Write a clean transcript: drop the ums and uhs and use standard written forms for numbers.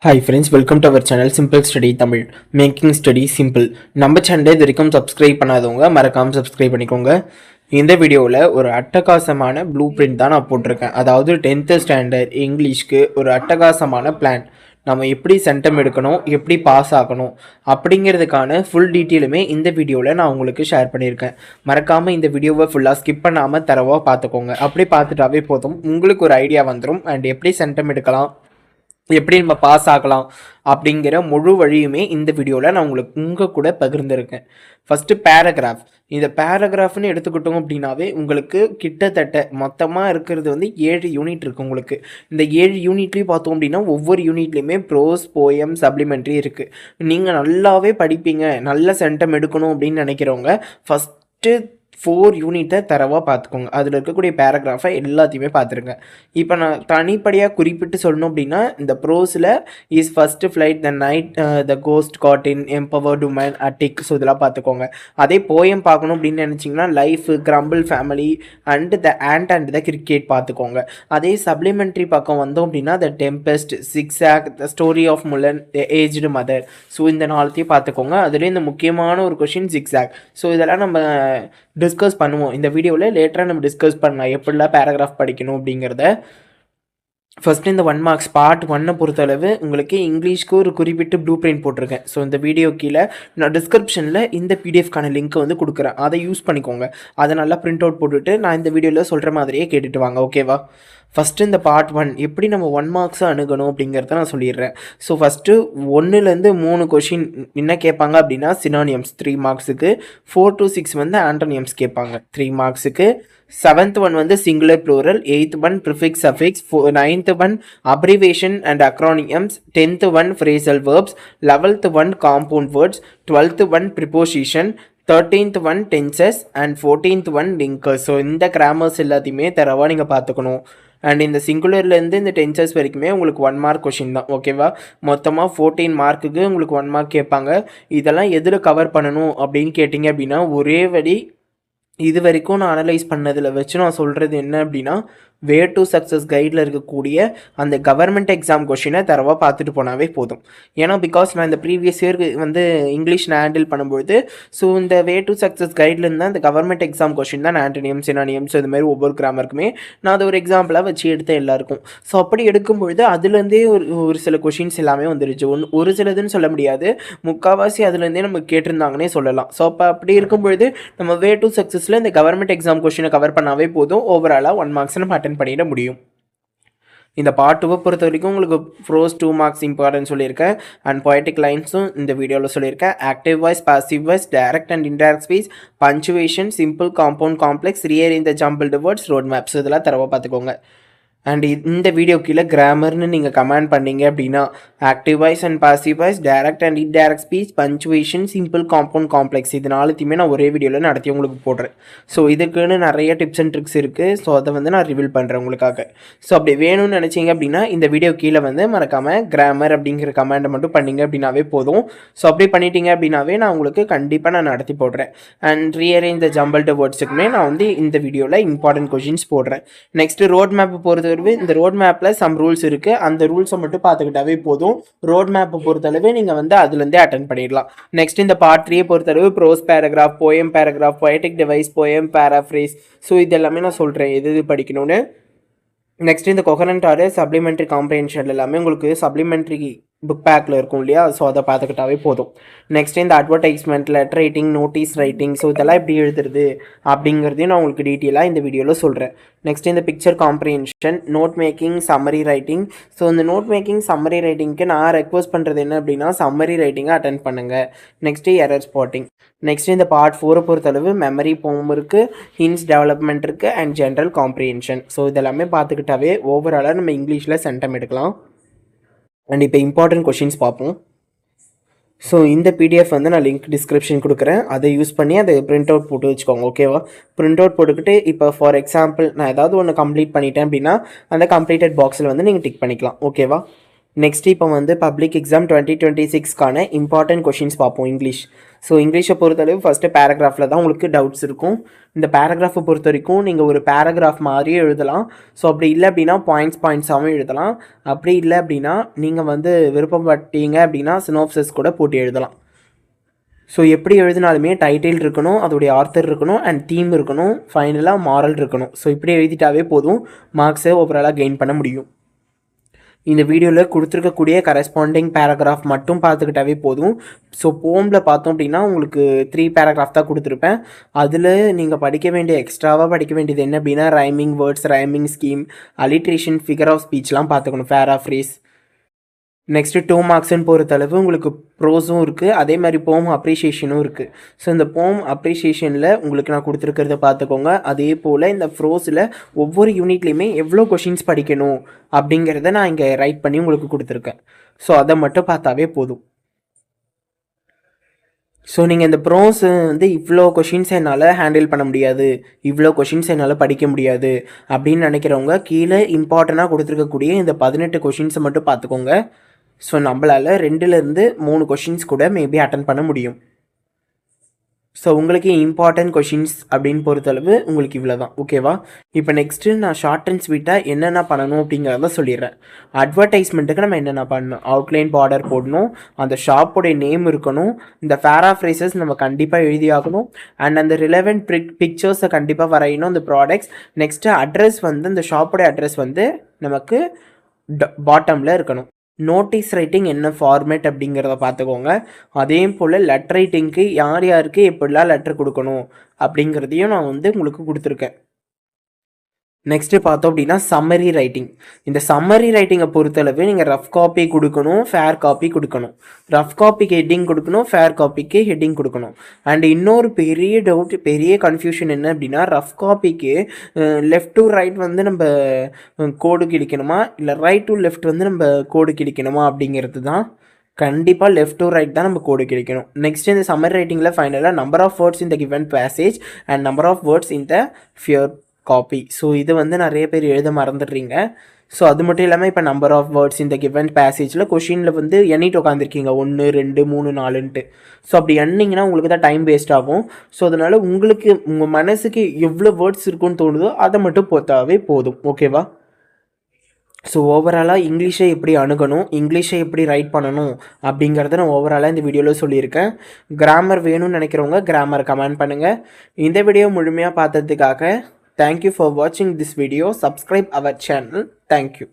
Hi friends, welcome to our channel Simple Study Tamil, Making Study Simple. நம்ம சேனலை இது வரைக்கும் சப்ஸ்கிரைப் பண்ணாதவங்க மறக்காமல் சப்ஸ்கிரைப் பண்ணிக்கோங்க. இந்த வீடியோவில் ஒரு அட்டகாசமான ப்ளூ பிரிண்ட் தான் நான் போட்டிருக்கேன். அதாவது 10th ஸ்டாண்டர்ட் இங்கிலீஷ்க்கு ஒரு அட்டகாசமான பிளான். நம்ம எப்படி சென்டம் எடுக்கணும், எப்படி பாஸ் ஆகணும் அப்படிங்கிறதுக்கான ஃபுல் டீட்டெயிலுமே இந்த வீடியோவில் நான் உங்களுக்கு ஷேர் பண்ணியிருக்கேன். மறக்காமல் இந்த வீடியோவை ஃபுல்லாக ஸ்கிப் பண்ணாமல் தரவாக பார்த்துக்கோங்க. அப்படி பார்த்துட்டாவே போதும், உங்களுக்கு ஒரு ஐடியா வந்துடும் அண்ட் எப்படி சென்டம் எடுக்கலாம், எப்படி நம்ம பாஸ் ஆகலாம் அப்படிங்கிற முழு வழியுமே இந்த வீடியோவில் நான் உங்கள் கூட பகிர்ந்துருக்கேன். First paragraph. இந்த பேராகிராஃப்னு எடுத்துக்கிட்டோம் அப்படின்னாவே உங்களுக்கு கிட்டத்தட்ட மொத்தமாக இருக்கிறது வந்து 7 யூனிட் இருக்குது. உங்களுக்கு இந்த 7 யூனிட்லேயும் பார்த்தோம் அப்படின்னா ஒவ்வொரு யூனிட்லேயுமே ப்ரோஸ், போயம், சப்ளிமெண்ட்ரி இருக்குது. நீங்கள் நல்லாவே படிப்பீங்க, நல்ல சென்டம் எடுக்கணும் அப்படின்னு நினைக்கிறவங்க ஃபஸ்ட்டு 4 யூனிட்டை தரவாக பார்த்துக்கோங்க. அதில் இருக்கக்கூடிய பேராகிராஃபை எல்லாத்தையுமே பார்த்துருங்க. இப்போ நான் தனிப்படியாக குறிப்பிட்டு சொல்லணும் அப்படின்னா, இந்த ப்ரோஸில் is first flight the night the ghost got in empowered women attic. So இதெல்லாம் பார்த்துக்கோங்க. அதே போயம் பார்க்கணும் அப்படின்னு நினச்சிங்கன்னா life, grumble family and the ant and the cricket பார்த்துக்கோங்க. அதே சப்ளிமெண்ட்ரி பக்கம் வந்தோம் அப்படின்னா the tempest, zigzag, the story of Mulan, the aged mother. So இந்த நாளத்தையும் பார்த்துக்கோங்க. அதுலேயும் இந்த முக்கியமான ஒரு கொஷின் சிக்ஸாக். ஸோ இதெல்லாம் நம்ம டிஸ்கஸ் பண்ணுவோம் இந்த வீடியோவில். லேட்டராக நம்ம டிஸ்கஸ் பண்ணலாம் எப்படிலாம் பேராகிராஃப் படிக்கணும் அப்படிங்கிறத. ஃபஸ்ட்டு இந்த 1 மார்க்ஸ் பார்ட் 1 பொறுத்தளவு உங்களுக்கு இங்கிலீஷ்க்கு ஒரு குறிப்பிட்டு ப்ளூ பிரிண்ட் போட்டிருக்கேன். ஸோ இந்த வீடியோ கீழே நான் டிஸ்கிரிப்ஷனில் இந்த பிடிஎஃப்கான லிங்க்கை வந்து கொடுக்குறேன். அதை யூஸ் பண்ணிக்கோங்க. அதை நல்லா பிரிண்ட் அவுட் போட்டுட்டு நான் இந்த வீடியோவில் சொல்கிற மாதிரியே கேட்டுட்டு வாங்க, ஓகேவா? ஃபஸ்ட்டு இந்த பார்ட் 1 எப்படி நம்ம 1 மார்க்ஸை அணுகணும் அப்படிங்கிறத நான் சொல்லிடுறேன். ஸோ ஃபஸ்ட்டு 1லேருந்து 3 கொஷின் என்ன கேட்பாங்க அப்படின்னா சினானியம்ஸ் 3 மார்க்ஸுக்கு, 4 to 6 வந்து ஆண்டோனியம்ஸ் கேட்பாங்க 3 மார்க்ஸுக்கு, 7th ஒன் வந்து singular plural, 8th one prefix suffix, 9th one abbreviation and acronyms, 10th one phrasal verbs, 11th one compound words, 12th one preposition, 13th one tenses and 14th one linkers. So இந்த grammars எல்லாத்தையுமே தரவாக நீங்கள் பார்த்துக்கணும். And இந்த சிங்குலர்லேருந்து இந்த tenses வரைக்குமே உங்களுக்கு 1 mark question தான், ஓகேவா? மொத்தமாக 14 மார்க்குக்கு உங்களுக்கு 1 மார்க் கேட்பாங்க. இதெல்லாம் எதில் கவர் பண்ணணும் அப்படின்னு கேட்டிங்க அப்படின்னா, ஒரே வழி இது வரைக்கும் நான் அனலைஸ் பண்ணதில் வச்சு நான் சொல்கிறது என்ன அப்படின்னா, வே டு சக்ஸஸ் கைடில் இருக்கக்கூடிய அந்த கவர்மெண்ட் எக்ஸாம் கொஷினை தரவாக பார்த்துட்டு போனாவே போதும். ஏன்னா பிகாஸ் நான் இந்த ப்ரீவியஸ் இயர் வந்து இங்கிலீஷ் நான் ஹேண்டில் பண்ணும்பொழுது ஸோ இந்த வே டு சக்ஸஸ் கைட்லேருந்து தான் இந்த கவர்மெண்ட் எக்ஸாம் கொஷின் தான் ஆண்டனியம், சினானியம்ஸ் இதுமாதிரி ஒவ்வொரு கிராமருக்குமே நான் அதை ஒரு எக்ஸாம்பிளாக வச்சு எடுத்தேன் எல்லாருக்கும். ஸோ அப்படி எடுக்கும்பொழுது அதுலேருந்தே ஒரு சில கொஷின்ஸ் எல்லாமே வந்துருச்சு. ஒரு சிலதுன்னு சொல்ல முடியாது, முக்கால்வாசி அதுலேருந்தே நம்ம கேட்டிருந்தாங்கன்னே சொல்லலாம். ஸோ அப்போ அப்படி இருக்கும்பொழுது நம்ம வே டு சக்ஸஸில் இந்த கவர்மெண்ட் எக்ஸாம் கொஷினை கவர் பண்ணாவே போதும். ஓவராலாக 1 மார்க்ஸ் நம்ம பண்ணிட முடியும். இந்த பார்ட் 2 பொறுத்த வரைக்கும் உங்களுக்கு ப்ரோஸ் 2 மார்க்ஸ் இம்பார்ட்டன்ட் சொல்லியிருக்கேன். அண்ட் பொயட்டிக் லைன்ஸும் இந்த வீடியோவில் சொல்லியிருக்கேன். Active voice, passive voice, direct and indirect speech, punctuation, simple, compound, complex, rearrange the jumbled words, road maps இதெல்லாம் தரவாக பார்த்துக்கோங்க. அண்ட் இந்த வீடியோ கீழே கிராமர்னு நீங்கள் கமெண்ட் பண்ணீங்க அப்படின்னா active voice and passive voice, direct and indirect speech, punctuation, simple, compound, complex இது 4த்தையுமே நான் ஒரே வீடியோவில் நடத்தி உங்களுக்கு போடுறேன். ஸோ இதுக்குன்னு நிறைய டிப்ஸ் அண்ட் ட்ரிக்ஸ் இருக்குது. ஸோ அதை வந்து நான் ரிவீல் பண்ணுறேன் உங்களுக்காக. ஸோ அப்படி வேணும்னு நினச்சிங்க அப்படின்னா இந்த வீடியோ கீழே வந்து மறக்காமல் கிராமர் அப்படிங்கிற கமெண்டை மட்டும் பண்ணிங்க அப்படின்னாவே போதும். ஸோ அப்படி பண்ணிட்டீங்க அப்படின்னாவே நான் உங்களுக்கு கண்டிப்பாக நான் நடத்தி போடுறேன். அண்ட் ரீஅரேஞ்ச் த ஜம்பிள்டு வேர்ட்ஸுக்குமே நான் வந்து இந்த வீடியோவில் இம்பார்ட்டன்ட் கொஷின்ஸ் போடுறேன். நெக்ஸ்ட்டு ரோட் மேப் பொறுத்த இந்த ரோட் மேப்பில் சம் ரூல்ஸ் இருக்குது. அந்த ரூல்ஸை மட்டும் பார்த்துக்கிட்டாவே போதும். ரோட் மேப்பை பொறுத்தளவு நீங்கள் வந்து அதுலேருந்தே அட்டன் பண்ணிடலாம். நெக்ஸ்ட் இந்த பார்ட் 3 பொறுத்தளவு prose paragraph, poem paragraph, poetic device, poem, paraphrase. So இது எல்லாமே நான் சொல்கிறேன் எது படிக்கணும்னு. நெக்ஸ்ட் இந்த கொஹரண்ட் ஆர்டர், சப்ளிமெண்ட்ரி காம்ப்ரிஹென்ஷன் எல்லாமே உங்களுக்கு சப்ளிமெண்ட்ரி புக் பேக்கில் இருக்கும் இல்லையா? ஸோ அதை பார்த்துக்கிட்டாவே போதும். நெக்ஸ்ட் இந்த advertisement, letter writing, notice writing, so இதெல்லாம் எப்படி எழுதுறது அப்படிங்கிறதையும் நான் உங்களுக்கு டீட்டெயிலாக இந்த வீடியோவில் சொல்கிறேன். நெக்ஸ்ட் இந்த picture comprehension, note making, summary writing. So இந்த நோட் மேக்கிங், சம்மரி ரைட்டிங்க்கு நான் ரெக்வஸ்ட் பண்ணுறது என்ன அப்படின்னா சம்மரி ரைட்டிங்கை அட்டன் பண்ணுங்கள். Next error spotting. நெக்ஸ்ட் இந்த பார்ட் 4 பொறுத்தளவு மெமரி போம் இருக்குது, ஹின்ஸ் டெவலப்மெண்ட் இருக்குது அண்ட் ஜென்ரல் காம்ப்ரிஹென்ஷன். ஸோ இதெல்லாமே பார்த்துக்கிட்டாவே ஓவராலாக நம்ம இங்கிலீஷில் சென்டம் எடுக்கலாம். அண்ட் இப்போ இம்பார்ட்டன்ட் கொஷின்ஸ் பார்ப்போம். ஸோ இந்த பிடிஎஃப் வந்து நான் லிங்க் டிஸ்கிரிப்ஷன் கொடுக்குறேன். அதை யூஸ் பண்ணி அதை பிரிண்ட் அவுட் போட்டு வச்சுக்கோங்க, ஓகேவா? பிரிண்ட் அவுட் போட்டுக்கிட்டு இப்போ ஃபார் எக்ஸாம்பிள் நான் ஏதாவது ஒன்று கம்ப்ளீட் பண்ணிட்டேன் அப்படின்னா அந்த கம்ப்ளீட்டட் பாக்ஸில் வந்து நீங்கள் டிக் பண்ணிக்கலாம், ஓகேவா? நெக்ஸ்ட் இப்போ வந்து பப்ளிக் எக்ஸாம் 2026க்கான இம்பார்ட்டன்ட் கொஷின்ஸ் பார்ப்போம் இங்கிலீஷ். ஸோ இங்கிலீஷை பொறுத்தளவு ஃபஸ்ட்டு பேராகிராஃபில் தான் உங்களுக்கு டவுட்ஸ் இருக்கும். இந்த பேராகிராஃபை பொறுத்த வரைக்கும் நீங்கள் ஒரு பேராகிராஃப் மாதிரியே எழுதலாம். ஸோ அப்படி இல்லை அப்படின்னா பாயிண்ட்ஸாகவும் எழுதலாம். அப்படி இல்லை அப்படின்னா நீங்கள் வந்து விருப்பப்பட்டீங்க அப்படின்னா சினோப்சிஸ் கூட போட்டு எழுதலாம். ஸோ எப்படி எழுதினாலுமே டைட்டில் இருக்கணும், அதோடைய ஆர்த்தர் இருக்கணும், அண்ட் தீம் இருக்கணும், ஃபைனலாக மாரல் இருக்கணும். ஸோ இப்படி எழுதிட்டாவே போதும், மார்க்ஸை ஓவராலாக கெயின் பண்ண முடியும். இந்த வீடியோவில் கொடுத்துருக்கக்கூடிய கரஸ்பாண்டிங் பேராகிராஃப் மட்டும் பார்த்துக்கிட்டாவே போதும். ஸோ போமில் பார்த்தோம் அப்படின்னா உங்களுக்கு 3 பேராகிராஃப் தான் கொடுத்துருப்பேன். அதில் நீங்கள் படிக்க படிக்க வேண்டியது என்ன அப்படின்னா rhyming words, rhyming scheme, alliteration, figure of ஸ்பீச்லாம் பார்த்துக்கணும், பேராஃப்ரேஸ். நெக்ஸ்ட்டு 2 மார்க்ஸ்ன்னு பொறுத்தளவு உங்களுக்கு ப்ரோஸும் இருக்குது, அதே மாதிரி போம் அப்ரிஷியேஷனும் இருக்குது. ஸோ இந்த போம் அப்ரிஷியேஷனில் உங்களுக்கு நான் கொடுத்துருக்கிறத பார்த்துக்கோங்க. அதே போல் இந்த ப்ரோஸில் ஒவ்வொரு யூனிட்லேயுமே எவ்வளோ கொஷின்ஸ் படிக்கணும் அப்படிங்கிறத நான் இங்கே ரைட் பண்ணி உங்களுக்கு கொடுத்துருக்கேன். ஸோ அதை மட்டும் பார்த்தாவே போதும். ஸோ நீங்கள் இந்த ப்ரோஸ் வந்து இவ்வளோ கொஷின்ஸ் என்னால் ஹேண்டில் பண்ண முடியாது, இவ்வளோ கொஷின்ஸ் என்னால் படிக்க முடியாது அப்படின்னு நினைக்கிறவங்க கீழே இம்பார்ட்டண்ட்டாக கொடுத்துருக்கக்கூடிய இந்த 18 கொஷின்ஸை மட்டும் பார்த்துக்கோங்க. ஸோ நம்மளால் 2லேருந்து 3 கொஷின்ஸ் கூட மேபி அட்டன் பண்ண முடியும். ஸோ உங்களுக்கு இம்பார்ட்டன்ட் கொஷின்ஸ் அப்படின்னு பொறுத்தளவு உங்களுக்கு இவ்வளோ தான், ஓகேவா? இப்போ நெக்ஸ்ட்டு நான் ஷார்ட் அண்ட் ஸ்வீட்டாக என்னென்ன பண்ணணும் அப்படிங்கிறத சொல்லிடுறேன். அட்வர்டைஸ்மெண்ட்டுக்கு நம்ம என்னென்ன பண்ணணும், அவுட்லைன் பார்டர் போடணும், அந்த ஷாப்போடைய நேம் இருக்கணும், இந்த பேராஃப்ரேசஸ் நம்ம கண்டிப்பாக எழுதியாகணும், அண்ட் அந்த ரிலவெண்ட் பிக்சர்ஸை கண்டிப்பாக வரையணும், அந்த ப்ராடக்ட்ஸ். நெக்ஸ்ட்டு அட்ரஸ் வந்து இந்த ஷாப்போடைய அட்ரஸ் வந்து நமக்கு பாட்டமில் இருக்கணும். நோட்டீஸ் ரைட்டிங் என்ன ஃபார்மேட் அப்படிங்கிறத பார்த்துக்கோங்க. அதே போல் லெட்டர் ரைட்டிங்க்கு யார் யாருக்கு எப்படிலாம் லெட்டர் கொடுக்கணும் அப்படிங்கிறதையும் நான் வந்து உங்களுக்கு கொடுத்துருக்கேன். நெக்ஸ்ட்டு பார்த்தோம் அப்படின்னா சம்மரி ரைட்டிங். இந்த சம்மரி ரைட்டிங்கை பொறுத்தளவு நீங்கள் ரஃப் காப்பி கொடுக்கணும், ஃபேர் காப்பி கொடுக்கணும். ரஃப் காப்பிக்கு ஹெட்டிங் கொடுக்கணும், ஃபேர் காப்பிக்கு ஹெட்டிங் கொடுக்கணும். அண்ட் இன்னொரு பெரிய டவுட், பெரிய கன்ஃபியூஷன் என்ன அப்படின்னா ரஃப் காப்பிக்கு லெஃப்ட் டு ரைட் வந்து நம்ம கோடு கிழிக்கணுமா, இல்லை ரைட் டு லெஃப்ட் வந்து நம்ம கோடு கிழிக்கணுமா அப்படிங்கிறது தான். கண்டிப்பாக லெஃப்ட் டு ரைட் தான் நம்ம கோடு கிழிக்கணும். நெக்ஸ்ட் இந்த சம்மரி ரைட்டிங்கில் ஃபைனலாக number of words in the given passage and number of words in the fair copy. So இது வந்து நிறைய பேர் எழுத மறந்துடுறீங்க. ஸோ அது மட்டும் இல்லாமல் இப்போ நம்பர் ஆஃப் வேர்ட்ஸ் இந்த கிவன் பேசேஜில் கொஷினில் வந்து எண்ணிட்டு உட்காந்துருக்கீங்க 1 2 3 4ன்ட்டு. ஸோ அப்படி எண்ணிங்கன்னா உங்களுக்கு தான் டைம் வேஸ்ட் ஆகும். ஸோ அதனால் உங்களுக்கு உங்கள் மனசுக்கு எவ்வளோ வேர்ட்ஸ் இருக்குன்னு தோணுதோ அதை மட்டும் பொறுத்தாவே போதும், ஓகேவா? ஸோ ஓவராலாக இங்கிலீஷை எப்படி அணுகணும், இங்கிலீஷை எப்படி ரைட் பண்ணணும் அப்படிங்கிறத நான் ஓவராலாக இந்த வீடியோவில் சொல்லியிருக்கேன். கிராமர் வேணும்னு நினைக்கிறவங்க கிராமர் கமெண்ட் பண்ணுங்கள். இந்த வீடியோ முழுமையாக பார்த்ததுக்காக thank you for watching this video. Subscribe our channel. Thank you.